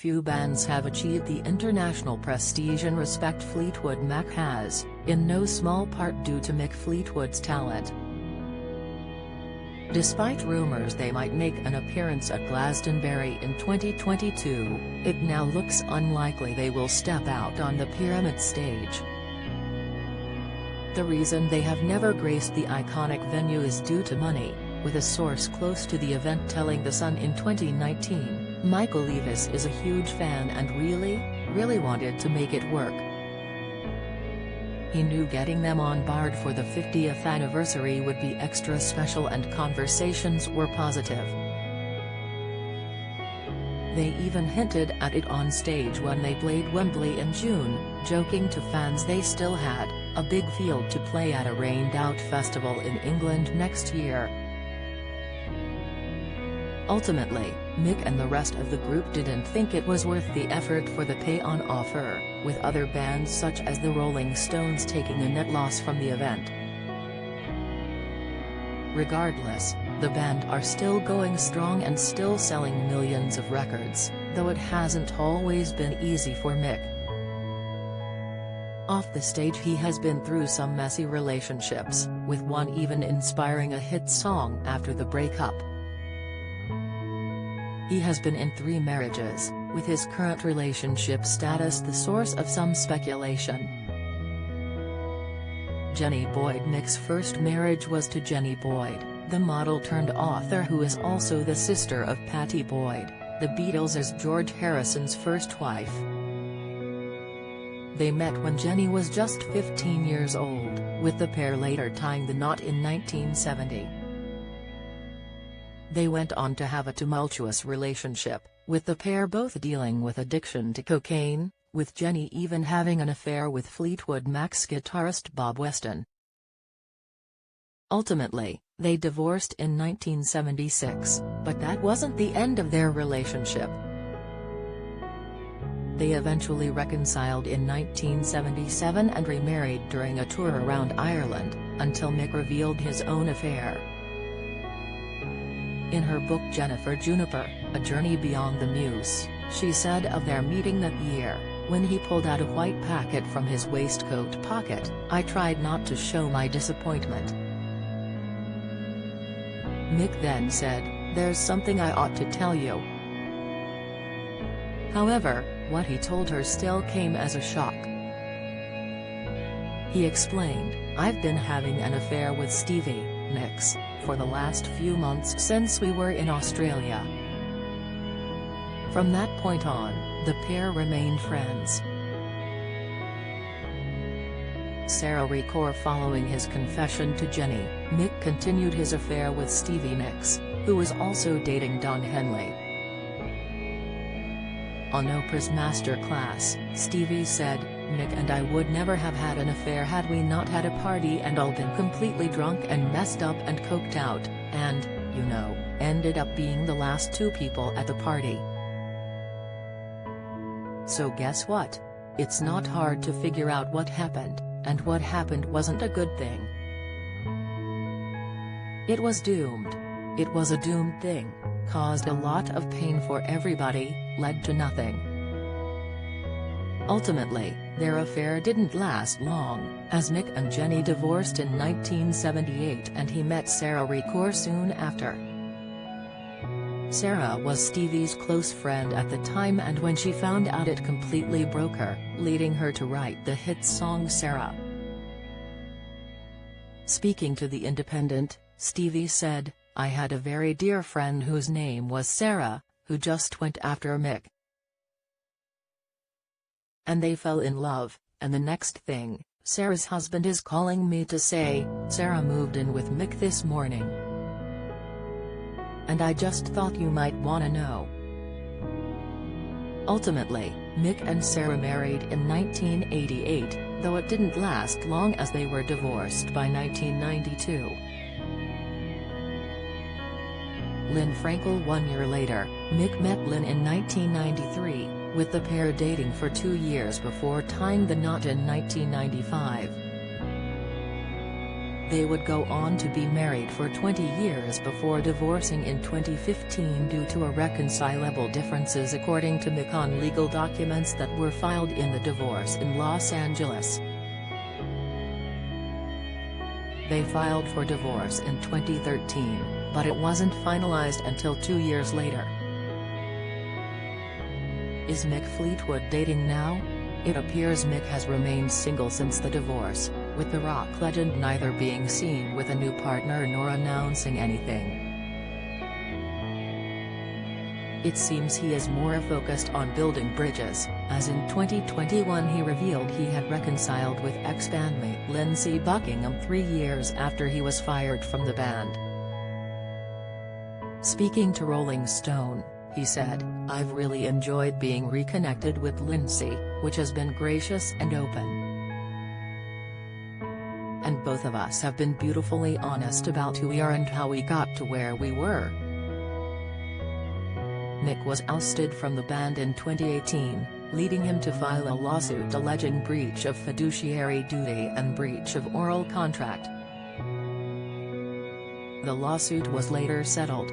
few bands have achieved the international prestige and respect Fleetwood Mac has, in no small part due to Mick Fleetwood's talent. Despite rumors they might make an appearance at Glastonbury in 2022, it now looks unlikely they will step out on the Pyramid stage. The reason they have never graced the iconic venue is due to money, with a source close to the event telling The Sun in 2019, Michael Levis is a huge fan and really wanted to make it work. He knew getting them on board for the 50th anniversary would be extra special and conversations were positive. They even hinted at it on stage when they played Wembley in June, joking to fans they still had a big field to play at a rained-out festival in England next year. Ultimately, Mick and the rest of the group didn't think it was worth the effort for the pay-on offer, with other bands such as the Rolling Stones taking a net loss from the event. Regardless, the band are still going strong and still selling millions of records, though it hasn't always been easy for Mick. Off the stage he has been through some messy relationships, with one even inspiring a hit song after the breakup. He has been in 3 marriages, with his current relationship status the source of some speculation. Jenny Boyd. Mick's first marriage was to Jenny Boyd, the model-turned-author who is also the sister of Pattie Boyd, the Beatles' George Harrison's first wife. They met when Jenny was just 15 years old, with the pair later tying the knot in 1970. They went on to have a tumultuous relationship, with the pair both dealing with addiction to cocaine, with Jenny even having an affair with Fleetwood Mac's guitarist Bob Weston. Ultimately, they divorced in 1976, but that wasn't the end of their relationship. They eventually reconciled in 1977 and remarried during a tour around Ireland, until Mick revealed his own affair. In her book Jennifer Juniper, A Journey Beyond the Muse, she said of their meeting that year, when he pulled out a white packet from his waistcoat pocket, I tried not to show my disappointment. Mick then said, there's something I ought to tell you. However, what he told her still came as a shock. He explained, I've been having an affair with Stevie Nicks for the last few months since we were in Australia. From that point on, the pair remained friends. Sarah Ricoeur. Following his confession to Jenny, Mick continued his affair with Stevie Nicks, who was also dating Don Henley. On Oprah's Masterclass, Stevie said, Mick and I would never have had an affair had we not had a party and all been completely drunk and messed up and coked out, and, you know, ended up being the last 2 people at the party. So guess what? It's not hard to figure out what happened, and what happened wasn't a good thing. It was doomed. It was a doomed thing, caused a lot of pain for everybody, led to nothing. Ultimately, their affair didn't last long, as Mick and Jenny divorced in 1978 and he met Sarah Ricoeur soon after. Sarah was Stevie's close friend at the time, and when she found out it completely broke her, leading her to write the hit song Sarah. Speaking to The Independent, Stevie said, I had a very dear friend whose name was Sarah, who just went after Mick. And they fell in love, and the next thing, Sarah's husband is calling me to say, Sarah moved in with Mick this morning. And I just thought you might wanna know. Ultimately, Mick and Sarah married in 1988, though it didn't last long as they were divorced by 1992. Lynn Frankel. 1 year later, Mick met Lynn in 1993, with the pair dating for 2 years before tying the knot in 1995. They would go on to be married for 20 years before divorcing in 2015 due to irreconcilable differences, according to Mick, on legal documents that were filed in the divorce in Los Angeles. They filed for divorce in 2013, but it wasn't finalized until 2 years later. Is Mick Fleetwood dating now? It appears Mick has remained single since the divorce, with the rock legend neither being seen with a new partner nor announcing anything. It seems he is more focused on building bridges, as in 2021 he revealed he had reconciled with ex-bandmate Lindsey Buckingham 3 years after he was fired from the band. Speaking to Rolling Stone, he said, "I've really enjoyed being reconnected with Lindsey, which has been gracious and open. And both of us have been beautifully honest about who we are and how we got to where we were." Mick was ousted from the band in 2018, leading him to file a lawsuit alleging breach of fiduciary duty and breach of oral contract. The lawsuit was later settled,